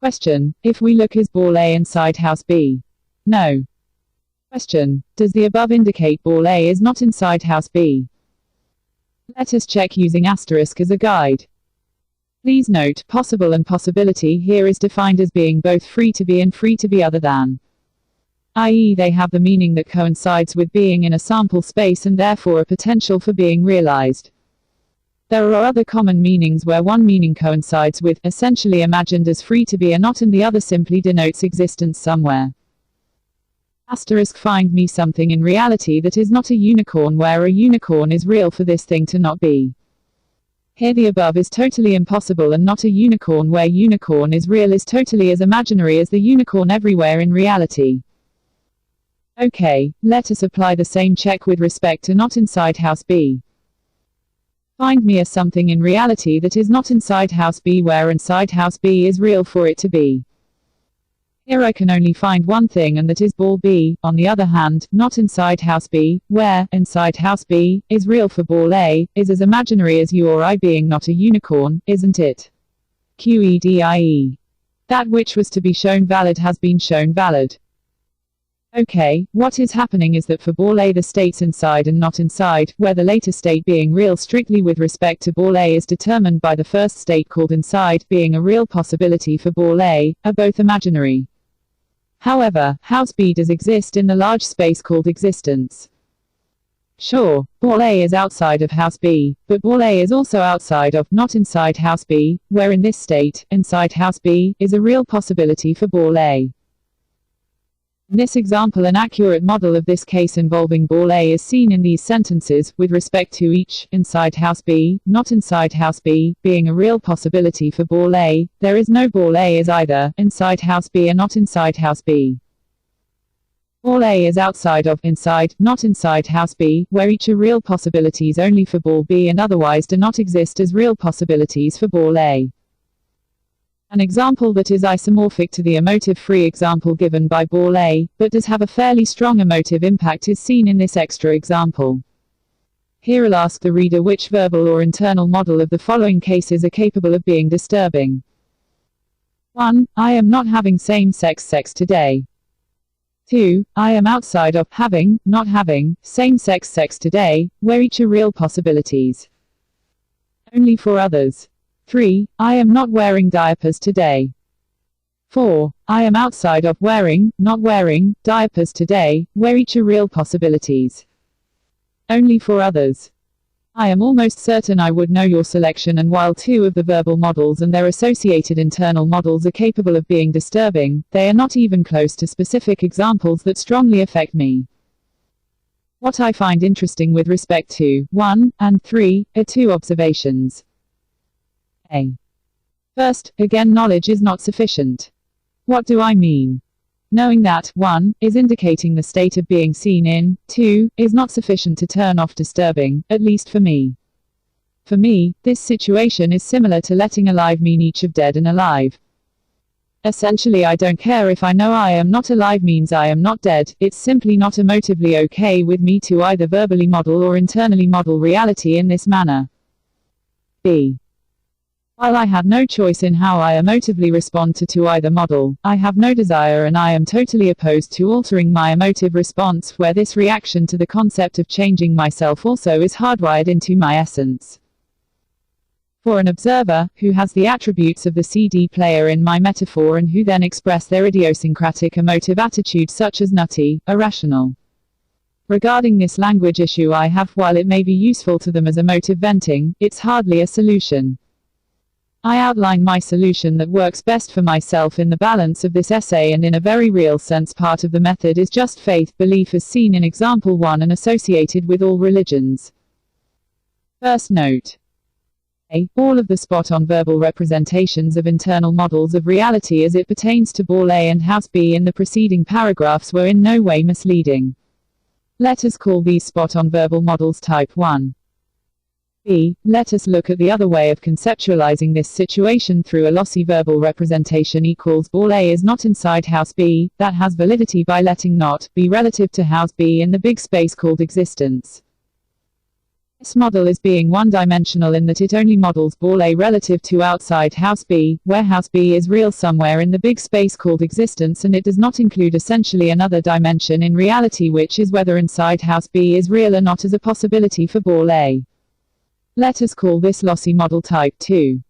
Question: if we look, is ball A inside house B? No. Question: does the above indicate ball A is not inside house B? Let us check using asterisk as a guide. Please note, possible and possibility here is defined as being both free to be and free to be other than, i.e. they have the meaning that coincides with being in a sample space and therefore a potential for being realized. There are other common meanings where one meaning coincides with, essentially imagined as free to be or not, and the other simply denotes existence somewhere. Asterisk: find me something in reality that is not a unicorn, where a unicorn is real for this thing to not be. Here the above is totally impossible and not a unicorn, where unicorn is real is totally as imaginary as the unicorn everywhere in reality. Okay, let us apply the same check with respect to not inside house B. Find me a something in reality that is not inside house B, where inside house B is real for it to be. Here I can only find one thing, and that is ball B. On the other hand, not inside house B, where inside house B is real for ball A, is as imaginary as you or I being not a unicorn, isn't it? QEDIE. That which was to be shown valid has been shown valid. Okay, what is happening is that for ball A the states inside and not inside, where the later state being real strictly with respect to ball A is determined by the first state called inside being a real possibility for ball A, are both imaginary. However, house B does exist in the large space called existence. Sure, ball A is outside of house B, but ball A is also outside of, not inside house B, where in this state, inside house B, is a real possibility for ball A. In this example, an accurate model of this case involving ball A is seen in these sentences, with respect to each, inside house B, not inside house B, being a real possibility for ball A, there is no ball A is either, inside house B or not inside house B. Ball A is outside of, inside, not inside house B, where each are real possibilities only for ball B and otherwise do not exist as real possibilities for ball A. An example that is isomorphic to the emotive-free example given by ball A, but does have a fairly strong emotive impact is seen in this extra example. Here I'll ask the reader which verbal or internal model of the following cases are capable of being disturbing. 1. I am not having same-sex sex today. 2. I am outside of having, not having, same-sex sex today, where each are real possibilities. Only for others. 3. I am not wearing diapers today. 4. I am outside of wearing, not wearing, diapers today, where each are real possibilities. Only for others. I am almost certain I would know your selection, and while two of the verbal models and their associated internal models are capable of being disturbing, they are not even close to specific examples that strongly affect me. What I find interesting with respect to 1 and 3 are two observations. A. First, again, knowledge is not sufficient. What do I mean? Knowing that 1 is indicating the state of being seen in, 2 is not sufficient to turn off disturbing, at least for me. For me, this situation is similar to letting alive mean each of dead and alive. Essentially, I don't care if I know I am not alive means I am not dead, it's simply not emotively okay with me to either verbally model or internally model reality in this manner. B. While I have no choice in how I emotively respond to either model, I have no desire and I am totally opposed to altering my emotive response, where this reaction to the concept of changing myself also is hardwired into my essence. For an observer, who has the attributes of the CD player in my metaphor and who then express their idiosyncratic emotive attitude such as nutty, irrational. Regarding this language issue I have, while it may be useful to them as emotive venting, it's hardly a solution. I outline my solution that works best for myself in the balance of this essay, and in a very real sense part of the method is just faith belief as seen in example 1 and associated with all religions. First note. A. All of the spot-on verbal representations of internal models of reality as it pertains to ball A and house B in the preceding paragraphs were in no way misleading. Let us call these spot-on verbal models type 1. B. Let us look at the other way of conceptualizing this situation through a lossy verbal representation equals ball A is not inside house B, that has validity by letting not be relative to house B in the big space called existence. This model is being one-dimensional in that it only models ball A relative to outside house B, where house B is real somewhere in the big space called existence, and it does not include essentially another dimension in reality, which is whether inside house B is real or not as a possibility for ball A. Let us call this lossy model type 2.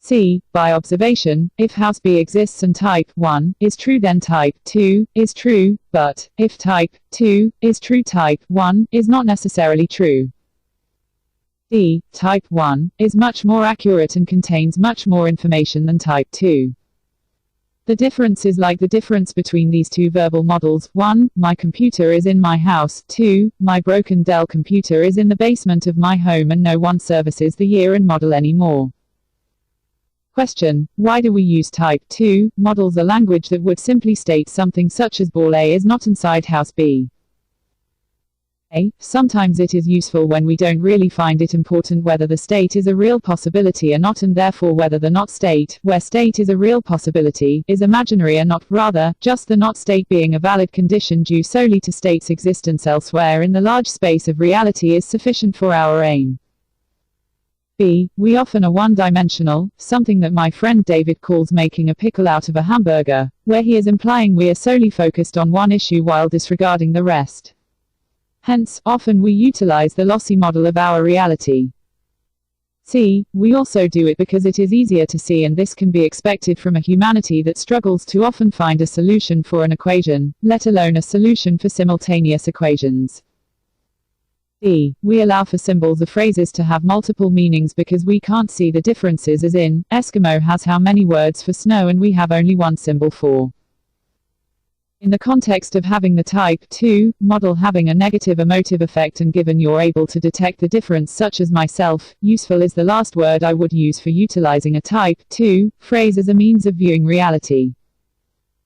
C. By observation, if house B exists and type 1 is true, then type 2 is true, but if type 2 is true, type 1 is not necessarily true. D. Type 1 is much more accurate and contains much more information than type 2. The difference is like the difference between these two verbal models. 1. My computer is in my house. 2. My broken Dell computer is in the basement of my home and no one services the year and model anymore. Question. Why do we use type 2 models, a language that would simply state something such as ball A is not inside house B? Sometimes it is useful when we don't really find it important whether the state is a real possibility or not, and therefore whether the not state, where state is a real possibility, is imaginary or not, rather, just the not state being a valid condition due solely to state's existence elsewhere in the large space of reality is sufficient for our aim. B. We often are one-dimensional, something that my friend David calls making a pickle out of a hamburger, where he is implying we are solely focused on one issue while disregarding the rest. Hence, often we utilize the lossy model of our reality. C. We also do it because it is easier to see, and this can be expected from a humanity that struggles to often find a solution for an equation, let alone a solution for simultaneous equations. D. We allow for symbols or phrases to have multiple meanings because we can't see the differences, as in, Eskimo has how many words for snow and we have only one symbol for. In the context of having the type 2 model having a negative emotive effect, and given you're able to detect the difference, such as myself, useful is the last word I would use for utilizing a type 2 phrase as a means of viewing reality.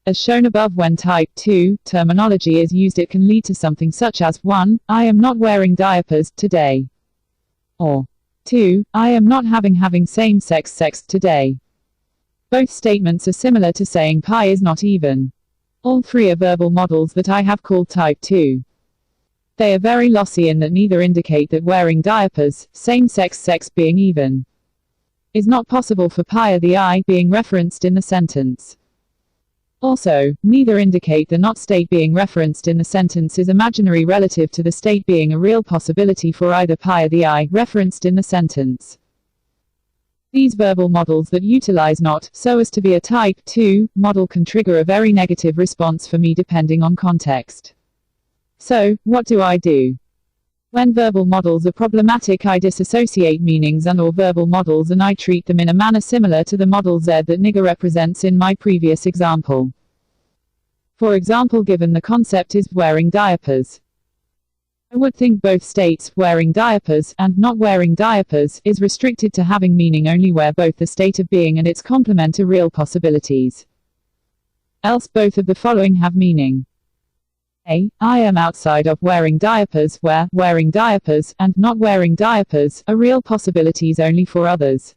As shown above, when type 2 terminology is used, it can lead to something such as 1. I am not wearing diapers today. Or 2. I am not having same-sex sex today. Both statements are similar to saying pi is not even. All three are verbal models that I have called type 2. They are very lossy in that neither indicate that wearing diapers, same-sex sex being even, is not possible for pi or the I being referenced in the sentence. Also, neither indicate the not state being referenced in the sentence is imaginary relative to the state being a real possibility for either pi or the I referenced in the sentence. These verbal models that utilize not so as to be a type 2 model can trigger a very negative response for me depending on context. So, what do I do? When verbal models are problematic, I disassociate meanings and/or verbal models, and I treat them in a manner similar to the model Z that nigger represents in my previous example. For example, given the concept is wearing diapers, I would think both states, wearing diapers and not wearing diapers, is restricted to having meaning only where both the state of being and its complement are real possibilities. Else both of the following have meaning. A. I am outside of wearing diapers, where wearing diapers and not wearing diapers are real possibilities only for others.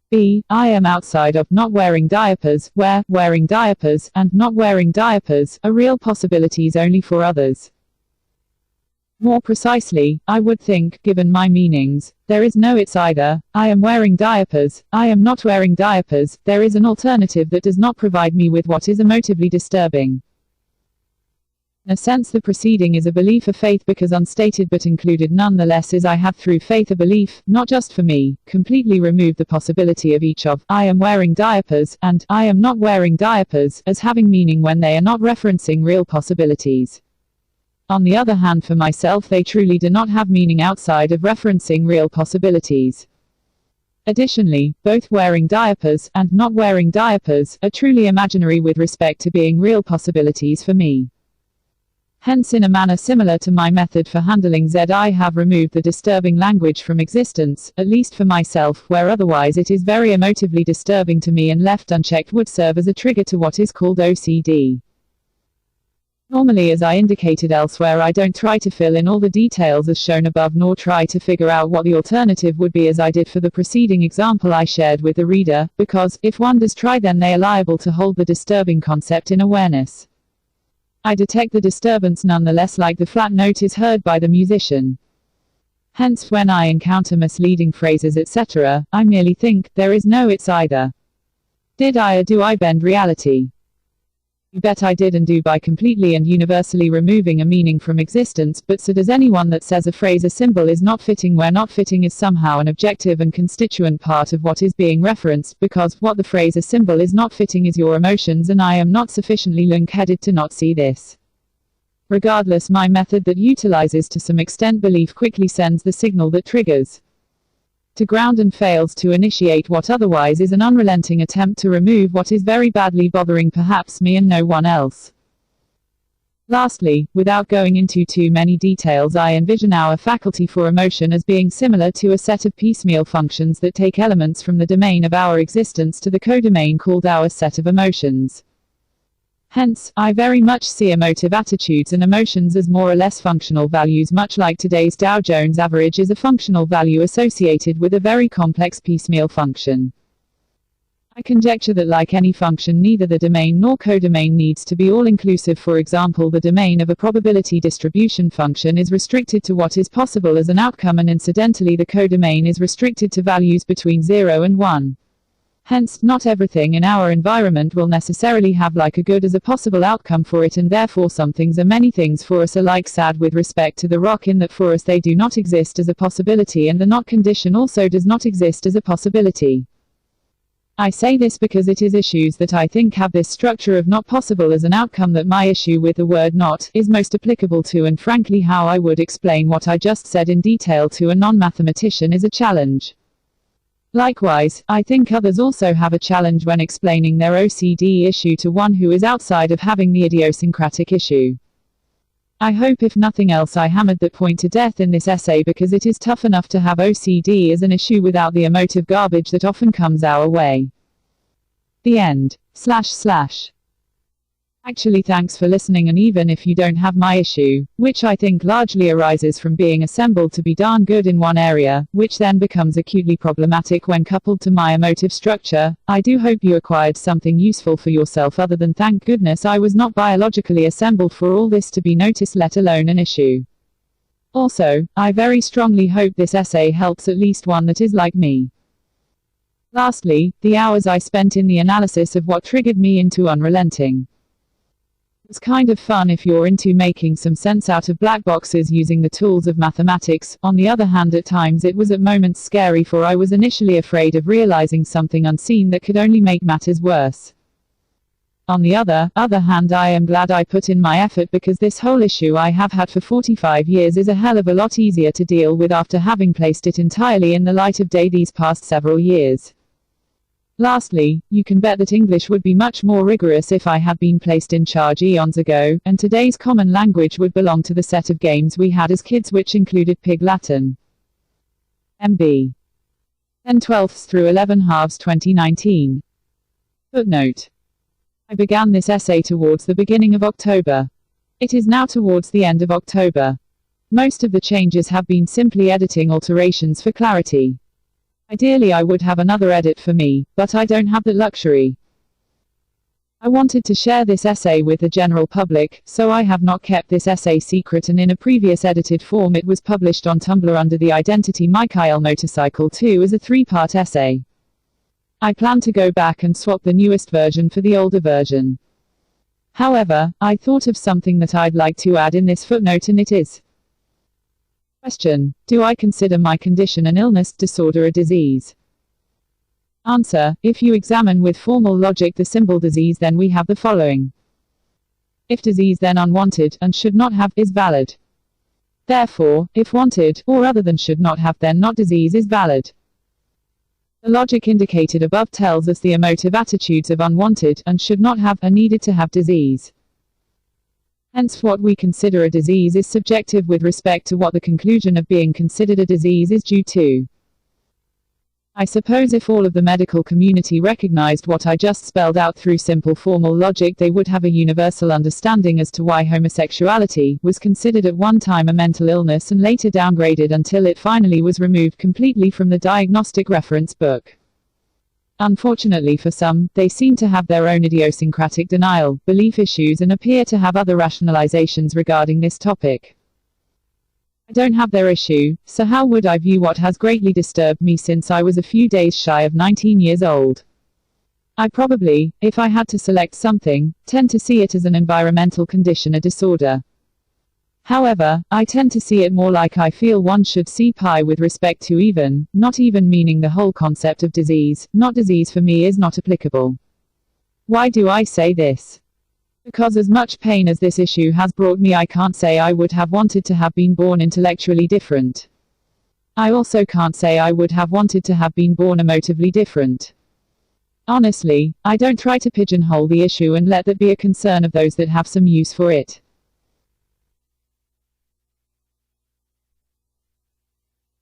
B. I am outside of not wearing diapers, where wearing diapers and not wearing diapers are real possibilities only for others. More precisely, I would think, given my meanings, there is no it's either. I am wearing diapers, I am not wearing diapers, there is an alternative that does not provide me with what is emotively disturbing. In a sense, the preceding is a belief of faith because unstated but included nonetheless is I have through faith a belief, not just for me, completely remove the possibility of each of I am wearing diapers and I am not wearing diapers as having meaning when they are not referencing real possibilities. On the other hand, for myself, they truly do not have meaning outside of referencing real possibilities. Additionally, both wearing diapers and not wearing diapers are truly imaginary with respect to being real possibilities for me. Hence, in a manner similar to my method for handling Z, I have removed the disturbing language from existence, at least for myself, where otherwise it is very emotively disturbing to me and left unchecked would serve as a trigger to what is called OCD. Normally, as I indicated elsewhere, I don't try to fill in all the details as shown above, nor try to figure out what the alternative would be as I did for the preceding example I shared with the reader, because, if one does try, then they are liable to hold the disturbing concept in awareness. I detect the disturbance nonetheless, like the flat note is heard by the musician. Hence, when I encounter misleading phrases etc., I merely think, there is no it's either. Did I or do I bend reality? You bet I did and do, by completely and universally removing a meaning from existence, but so does anyone that says a phrase or symbol is not fitting, where not fitting is somehow an objective and constituent part of what is being referenced, because what the phrase or symbol is not fitting is your emotions, and I am not sufficiently link-headed to not see this. Regardless, my method that utilizes to some extent belief quickly sends the signal that triggers to ground and fails to initiate what otherwise is an unrelenting attempt to remove what is very badly bothering perhaps me and no one else. Lastly, without going into too many details, I envision our faculty for emotion as being similar to a set of piecemeal functions that take elements from the domain of our existence to the codomain called our set of emotions. Hence, I very much see emotive attitudes and emotions as more or less functional values, much like today's Dow Jones average is a functional value associated with a very complex piecemeal function. I conjecture that like any function, neither the domain nor codomain needs to be all-inclusive. For example, the domain of a probability distribution function is restricted to what is possible as an outcome, and incidentally the codomain is restricted to values between 0 and 1. Hence, not everything in our environment will necessarily have like a good as a possible outcome for it, and therefore some things or many things for us are like sad with respect to the rock, in that for us they do not exist as a possibility, and the not condition also does not exist as a possibility. I say this because it is issues that I think have this structure of not possible as an outcome that my issue with the word not is most applicable to, and frankly how I would explain what I just said in detail to a non-mathematician is a challenge. Likewise, I think others also have a challenge when explaining their OCD issue to one who is outside of having the idiosyncratic issue. I hope if nothing else I hammered that point to death in this essay, because it is tough enough to have OCD as an issue without the emotive garbage that often comes our way. The end. Actually, thanks for listening, and even if you don't have my issue, which I think largely arises from being assembled to be darn good in one area, which then becomes acutely problematic when coupled to my emotive structure, I do hope you acquired something useful for yourself other than thank goodness I was not biologically assembled for all this to be noticed, let alone an issue. Also, I very strongly hope this essay helps at least one that is like me. Lastly, the hours I spent in the analysis of what triggered me into unrelenting. It's kind of fun if you're into making some sense out of black boxes using the tools of mathematics. On the other hand, at times it was at moments scary, for I was initially afraid of realizing something unseen that could only make matters worse. On the other hand, I am glad I put in my effort, because this whole issue I have had for 45 years is a hell of a lot easier to deal with after having placed it entirely in the light of day these past several years. Lastly, you can bet that English would be much more rigorous if I had been placed in charge eons ago, and today's common language would belong to the set of games we had as kids, which included Pig Latin. MB 10/12 through 11/2 2019. Footnote. I began this essay towards the beginning of October. It is now towards the end of October. Most of the changes have been simply editing alterations for clarity. Ideally I would have another edit for me, but I don't have that luxury. I wanted to share this essay with the general public, so I have not kept this essay secret, and in a previous edited form it was published on Tumblr under the identity Michael Motorcycle 2 as a 3-part essay. I plan to go back and swap the newest version for the older version. However, I thought of something that I'd like to add in this footnote, and it is: Question: do I consider my condition an illness, disorder, or disease? Answer: if you examine with formal logic the symbol disease, then we have the following. If disease, then unwanted, and should not have, is valid. Therefore, if wanted, or other than should not have, then not disease is valid. The logic indicated above tells us the emotive attitudes of unwanted, and should not have, are needed to have disease. Hence, what we consider a disease is subjective with respect to what the conclusion of being considered a disease is due to. I suppose if all of the medical community recognized what I just spelled out through simple formal logic, they would have a universal understanding as to why homosexuality was considered at one time a mental illness and later downgraded until it finally was removed completely from the diagnostic reference book. Unfortunately for some, they seem to have their own idiosyncratic denial, belief issues, and appear to have other rationalizations regarding this topic. I don't have their issue, so how would I view what has greatly disturbed me since I was a few days shy of 19 years old? I probably, if I had to select something, tend to see it as an environmental condition, a disorder. However, I tend to see it more like I feel one should see pi with respect to even, not even, meaning the whole concept of disease, not disease for me is not applicable. Why do I say this? Because as much pain as this issue has brought me, I can't say I would have wanted to have been born intellectually different. I also can't say I would have wanted to have been born emotively different. Honestly, I don't try to pigeonhole the issue and let that be a concern of those that have some use for it.